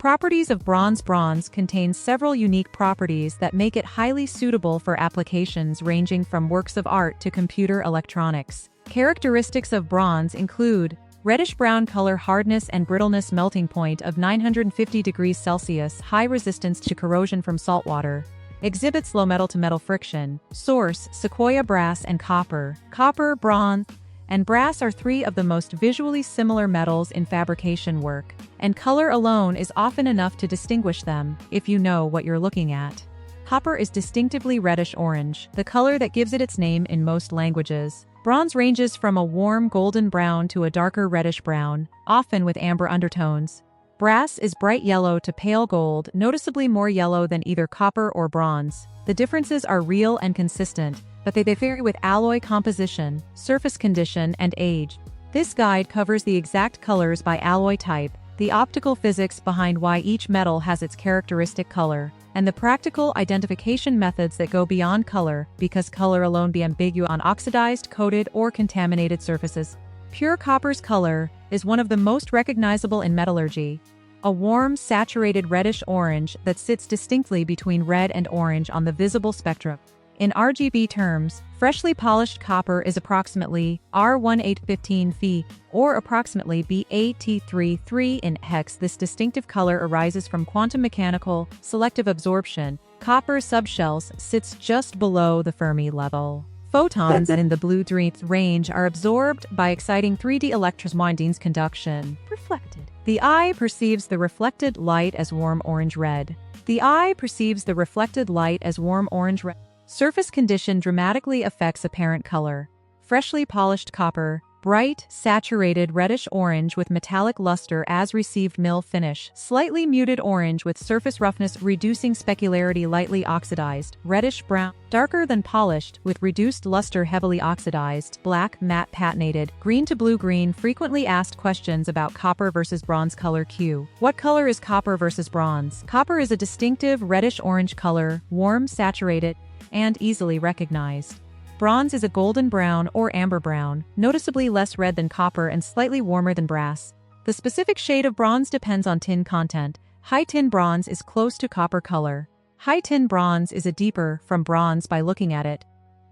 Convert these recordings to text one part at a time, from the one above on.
Properties of bronze. Bronze contains several unique properties that make it highly suitable for applications ranging from works of art to computer electronics. Characteristics of bronze include reddish-brown color, hardness and brittleness, melting point of 950 degrees Celsius, high resistance to corrosion from salt water, exhibits low metal-to-metal friction. Source: sequoia brass and copper. Copper, bronze, and brass are three of the most visually similar metals in fabrication work, and color alone is often enough to distinguish them, if you know what you're looking at. Copper is distinctively reddish-orange, the color that gives it its name in most languages. Bronze ranges from a warm golden brown to a darker reddish-brown, often with amber undertones. Brass is bright yellow to pale gold, noticeably more yellow than either copper or bronze. The differences are real and consistent, but they vary with alloy composition, surface condition, and age. This guide covers the exact colors by alloy type, the optical physics behind why each metal has its characteristic color, and the practical identification methods that go beyond color, because color alone be ambiguous on oxidized, coated, or contaminated surfaces. Pure copper's color is one of the most recognizable in metallurgy, a warm, saturated reddish-orange that sits distinctly between red and orange on the visible spectrum. In RGB terms, freshly polished copper is approximately R1815 Fe, or approximately BAT33 in hex. This distinctive color arises from quantum mechanical, selective absorption. Copper subshells sits just below the Fermi level. Photons in the blue-green range are absorbed by exciting 3D electron windings conduction. Reflected. The eye perceives the reflected light as warm orange-red. The eye perceives the reflected light as warm orange-red. Surface condition dramatically affects apparent color. Freshly polished copper, bright, saturated reddish-orange with metallic luster as received mill finish. Slightly muted orange with surface roughness reducing specularity, lightly oxidized. Reddish-brown, darker than polished, with reduced luster, heavily oxidized. Black, matte patinated. Green to blue-green. Frequently asked questions about copper versus bronze color. Q. What color is copper versus bronze? Copper is a distinctive reddish-orange color, warm, saturated, and easily recognized. Bronze is a golden brown or amber brown, noticeably less red than copper and slightly warmer than brass. The specific shade of bronze depends on tin content. High tin bronze is close to copper color. High tin bronze is a deeper from bronze by looking at it.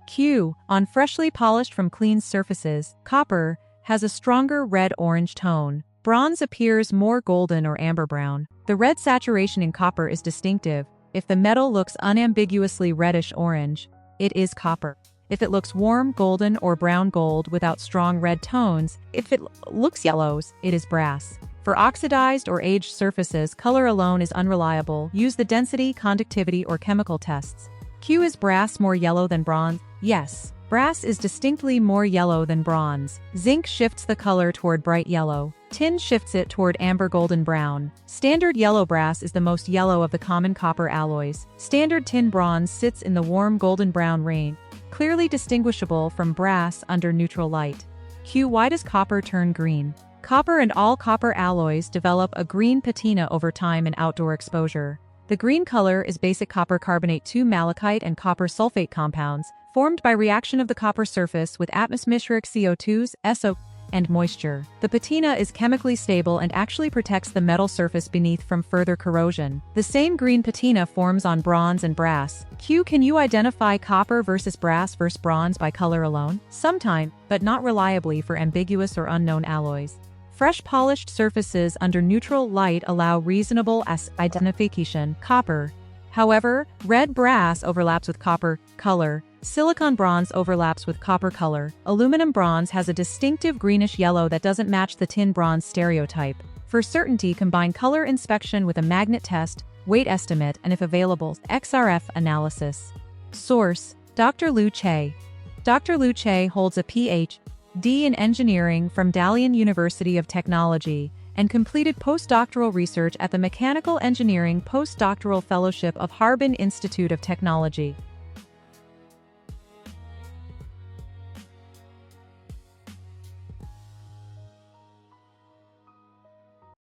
Q. On freshly polished from clean surfaces, copper has a stronger red-orange tone. Bronze appears more golden or amber brown. The red saturation in copper is distinctive. If the metal looks unambiguously reddish-orange, it is copper. If it looks warm golden or brown gold without strong red tones, if it looks yellows, it is brass. For oxidized or aged surfaces, color alone is unreliable. Use the density, conductivity, or chemical tests. Q. Is brass more yellow than bronze? Yes. Brass is distinctly more yellow than bronze. Zinc shifts the color toward bright yellow. Tin shifts it toward amber golden brown. Standard yellow brass is the most yellow of the common copper alloys. Standard tin bronze sits in the warm golden brown range, clearly distinguishable from brass under neutral light. Q. Why does copper turn green? Copper and all copper alloys develop a green patina over time in outdoor exposure. The green color is basic copper carbonate 2 malachite and copper sulfate compounds, formed by reaction of the copper surface with atmospheric CO2s, SO, and moisture. The patina is chemically stable and actually protects the metal surface beneath from further corrosion. The same green patina forms on bronze and brass. Q. Can you identify copper versus brass versus bronze by color alone? Sometimes, but not reliably for ambiguous or unknown alloys. Fresh polished surfaces under neutral light allow reasonable identification. Copper. However, red brass overlaps with copper color. Silicon bronze overlaps with copper color. Aluminum bronze has a distinctive greenish yellow that doesn't match the tin bronze stereotype. For certainty, combine color inspection with a magnet test, weight estimate, and if available, XRF analysis. Source: Dr. Lu Che. Dr. Lu Che holds a Ph.D. in engineering from Dalian University of Technology and completed postdoctoral research at the Mechanical Engineering Postdoctoral Fellowship of Harbin Institute of Technology.